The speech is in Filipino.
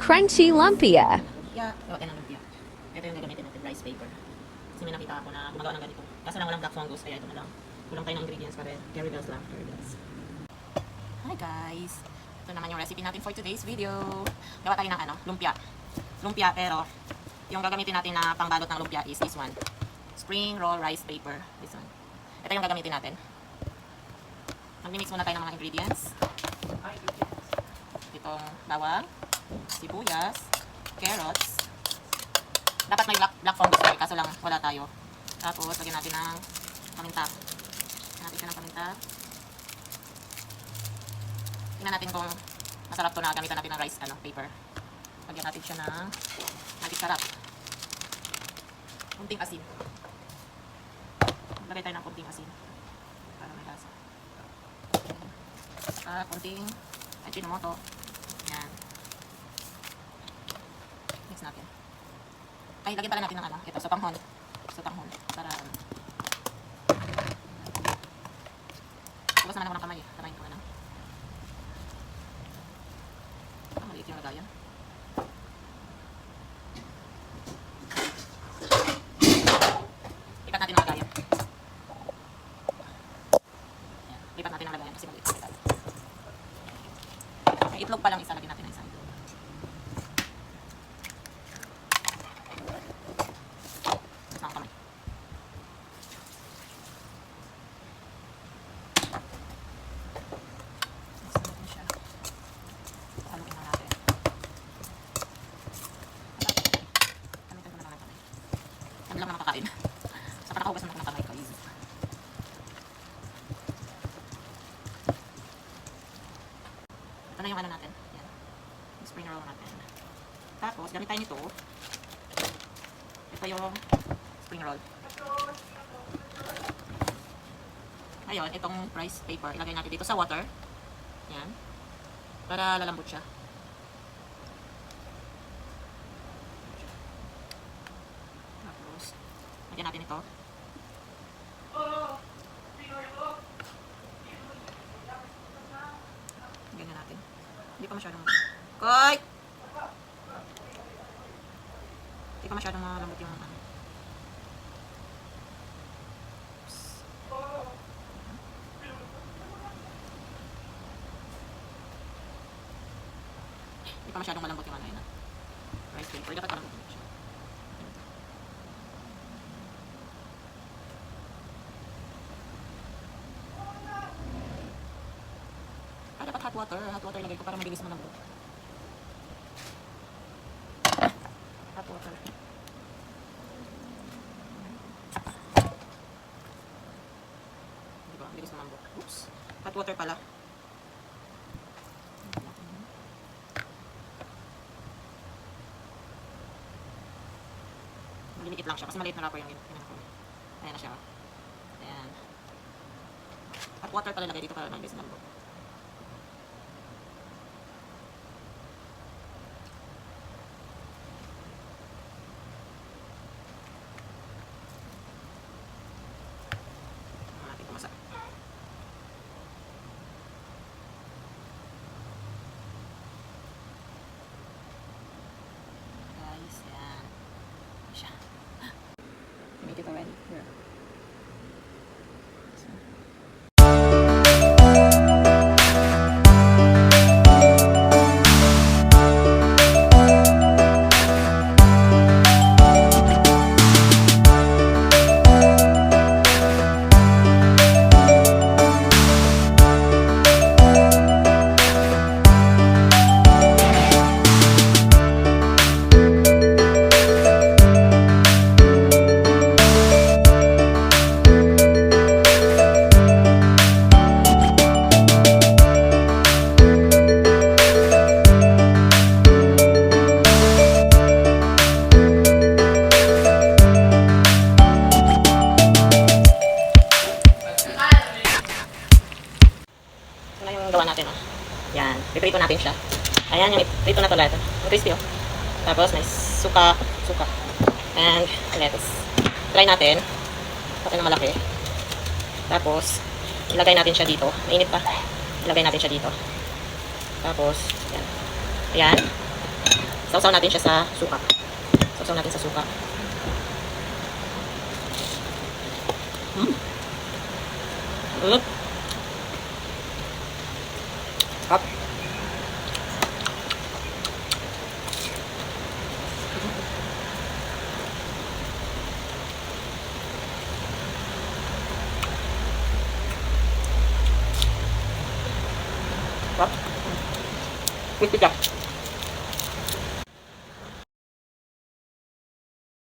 crunchy lumpia. Lumpia. Oh, yan ang lumpia. Ito yung gagamitin natin, rice paper. Kasi may nakita ako na gumagawa ng ganito. Kaso lang walang black fungus, kaya ito na lang. Kulang tayo ng ingredients para curry bells lang. Curry bells. Hi guys! Ito naman yung recipe natin for today's video. Gawa tayo ng lumpia. Lumpia, pero yung gagamitin natin na pangbalot ng lumpia is this one. Spring roll rice paper. This one. Ito yung gagamitin natin. Mag-mix muna tayo ng mga ingredients. Itong bawang, sibuyas, carrots. Dapat may black fungus tayo, kaso lang wala tayo. Tapos, lagyan natin ng paminta. Lagyan natin siya ng paminta. Tingnan natin kung masarap to na gamitan natin ng rice paper. Lagyan natin siya ng natin sarap. Kunting asin. Lagay tayo ng kunting asin. Para may lasa. Kunting ajinomoto. Yan. Mix natin. Ay, lagyan pala natin ng ito, sotanghon. Sotanghon. Para bukas naman ako ng kamay. Tamayin ko na. Maliit yung lagayan. Lipat natin ang lagayan. Yan. Lipat natin ang lagayan kasi maliit. May itlog pa lang isa. Lagyan natin ang isa. Isang kamay. Ano lang nakakain. Sa panakahugasan ako ng kamay ko. Easy. Ito na yung natin. Yan. Yung spring roll natin. Tapos, gamit tayo nito. Ito yung spring roll. Ngayon, itong rice paper, ilagay natin dito sa water. Yan. Para lalambot siya. Lagyan natin ito. Ganyan natin. Hindi pa masyadong Koy! Hindi pa masyadong malambot yung Hindi pa masyadong malambot yung yun. Rice paper. Dapat malambot yung siya. Dapat hot water. Hot water lagay ko para mabilis malambot. Hot water. Diba? Mabilis malambot. Oops. Hot water pala. Maliliit lang siya. Kasi maliit na wrapper yung ginagawa ko. Ayan na siya. Ayan. Hot water pala lagay dito para mabilis malambot. Guys, yan. Siya. Make it already. Here. Yan, piprito natin siya. Ayan, yung prito na to lahat. Yung crispy, oh. Tapos, may suka. And lettuce. Try natin. Pati na malaki. Tapos, ilagay natin siya dito. Mainit pa. Ilagay natin siya dito. Tapos, yan. Ayan. Sausaw natin siya sa suka. Sausaw natin sa suka. Sarap. Sarap. Sarap. Crispy siya.